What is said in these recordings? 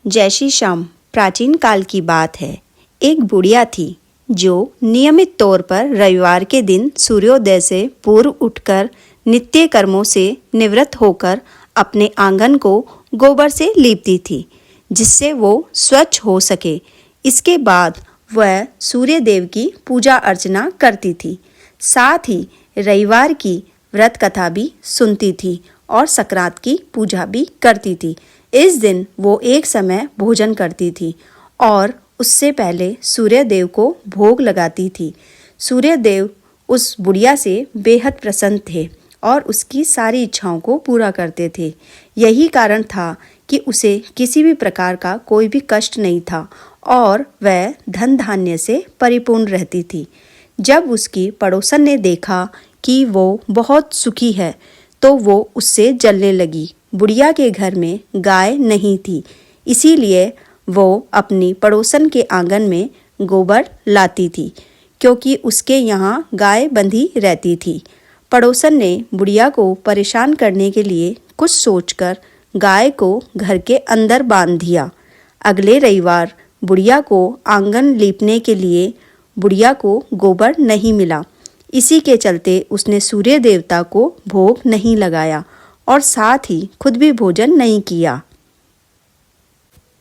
जैसी शाम प्राचीन काल की बात है। एक बुढ़िया थी जो नियमित तौर पर रविवार के दिन सूर्योदय से पूर्व उठकर नित्य कर्मों से निवृत्त होकर अपने आंगन को गोबर से लीपती थी, जिससे वो स्वच्छ हो सके। इसके बाद वह सूर्य देव की पूजा अर्चना करती थी। साथ ही रविवार की व्रत कथा भी सुनती थी और संक्रांत की पूजा भी करती थी। इस दिन वो एक समय भोजन करती थी और उससे पहले सूर्य देव को भोग लगाती थी। सूर्य देव उस बुढ़िया से बेहद प्रसन्न थे और उसकी सारी इच्छाओं को पूरा करते थे। यही कारण था कि उसे किसी भी प्रकार का कोई भी कष्ट नहीं था और वह धन धान्य से परिपूर्ण रहती थी। जब उसकी पड़ोसन ने देखा कि वो बहुत सुखी है तो वो उससे जलने लगी। बुढ़िया के घर में गाय नहीं थी, इसीलिए वो अपनी पड़ोसन के आंगन में गोबर लाती थी, क्योंकि उसके यहाँ गाय बंधी रहती थी। पड़ोसन ने बुढ़िया को परेशान करने के लिए कुछ सोचकर गाय को घर के अंदर बांध दिया। अगले रविवार बुढ़िया को आंगन लीपने के लिए बुढ़िया को गोबर नहीं मिला। इसी के चलते उसने सूर्य देवता को भोग नहीं लगाया और साथ ही खुद भी भोजन नहीं किया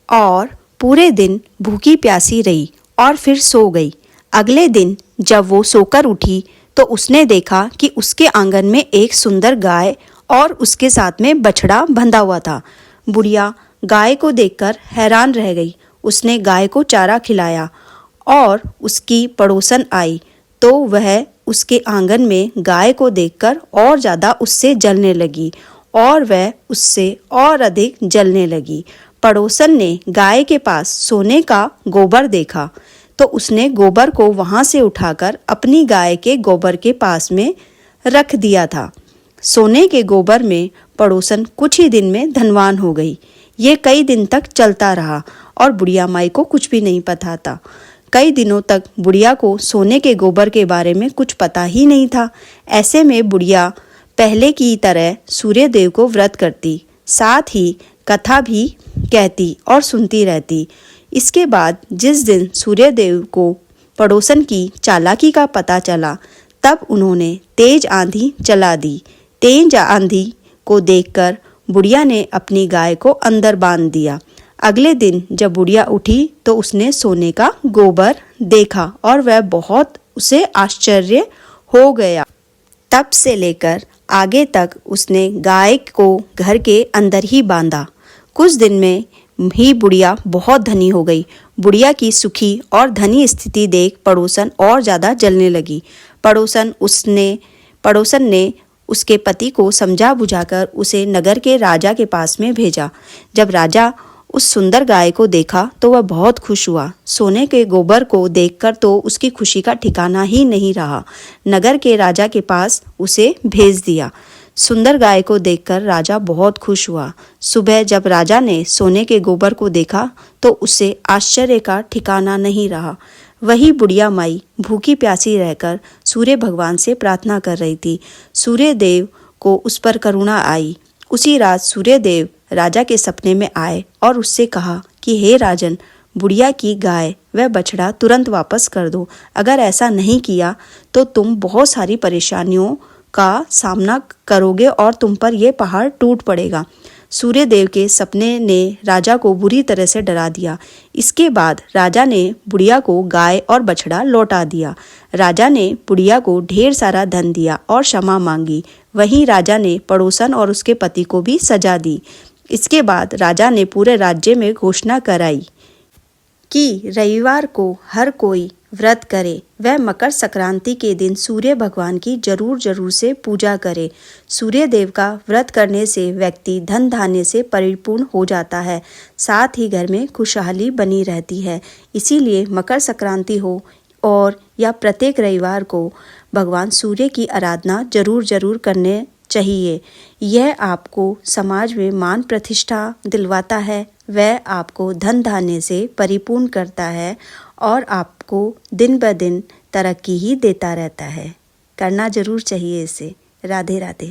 और पूरे दिन भूखी प्यासी रही और फिर सो गई। अगले दिन जब वो सोकर उठी तो उसने देखा कि उसके आंगन में एक सुंदर गाय और उसके साथ में बछड़ा बंधा हुआ था। बुढ़िया गाय को देखकर हैरान रह गई। उसने गाय को चारा खिलाया और उसकी पड़ोसन आई तो वह उसके आंगन में गाय को देखकर और ज़्यादा उससे जलने लगी और वह उससे और अधिक जलने लगी। पड़ोसन ने गाय के पास सोने का गोबर देखा तो उसने गोबर को वहाँ से उठाकर अपनी गाय के गोबर के पास में रख दिया था। सोने के गोबर में पड़ोसन कुछ ही दिन में धनवान हो गई। ये कई दिन तक चलता रहा और बुढ़िया माई को कुछ भी नहीं पता था। कई दिनों तक बुढ़िया को सोने के गोबर के बारे में कुछ पता ही नहीं था। ऐसे में बुढ़िया पहले की तरह सूर्य देव को व्रत करती, साथ ही कथा भी कहती और सुनती रहती। इसके बाद जिस दिन सूर्य देव को पड़ोसन की चालाकी का पता चला, तब उन्होंने तेज आंधी चला दी। तेज आंधी को देखकर बुढ़िया ने अपनी गाय को अंदर बांध दिया। अगले दिन जब बुढ़िया उठी तो उसने सोने का गोबर देखा और वह बहुत उसे आश्चर्य हो गया। तब से लेकर आगे तक उसने गाय को घर के अंदर ही बांधा। कुछ दिन में ही बुढ़िया बहुत धनी हो गई। बुढ़िया की सुखी और धनी स्थिति देख पड़ोसन और ज़्यादा जलने लगी। पड़ोसन ने उसके पति को समझा बुझाकर उसे नगर के राजा के पास में भेजा। जब राजा उस सुंदर गाय को देखा तो वह बहुत खुश हुआ। सोने के गोबर को देखकर तो उसकी खुशी का ठिकाना ही नहीं रहा। नगर के राजा के पास उसे भेज दिया। सुंदर गाय को देखकर राजा बहुत खुश हुआ। सुबह जब राजा ने सोने के गोबर को देखा तो उसे आश्चर्य का ठिकाना नहीं रहा। वही बुढ़िया माई भूखी प्यासी रहकर सूर्य भगवान से प्रार्थना कर रही थी। सूर्य देव को उस पर करुणा आई। उसी रात सूर्य देव राजा के सपने में आए और उससे कहा कि हे राजन, बुढ़िया की गाय व बछड़ा तुरंत वापस कर दो। अगर ऐसा नहीं किया तो तुम बहुत सारी परेशानियों का सामना करोगे और तुम पर यह पहाड़ टूट पड़ेगा। सूर्य देव के सपने ने राजा को बुरी तरह से डरा दिया। इसके बाद राजा ने बुढ़िया को गाय और बछड़ा लौटा दिया। राजा ने बुढ़िया को ढेर सारा धन दिया और क्षमा मांगी। वहीं राजा ने पड़ोसन और उसके पति को भी सजा दी। इसके बाद राजा ने पूरे राज्य में घोषणा कराई कि रविवार को हर कोई व्रत करे वह मकर संक्रांति के दिन सूर्य भगवान की जरूर से पूजा करे। सूर्य देव का व्रत करने से व्यक्ति धन धान्य से परिपूर्ण हो जाता है, साथ ही घर में खुशहाली बनी रहती है। इसीलिए मकर संक्रांति हो और या प्रत्येक रविवार को भगवान सूर्य की आराधना जरूर करने चाहिए। यह आपको समाज में मान प्रतिष्ठा दिलवाता है, वह आपको धन धान्य से परिपूर्ण करता है और आपको दिन ब दिन तरक्की ही देता रहता है। करना जरूर चाहिए इसे। राधे राधे।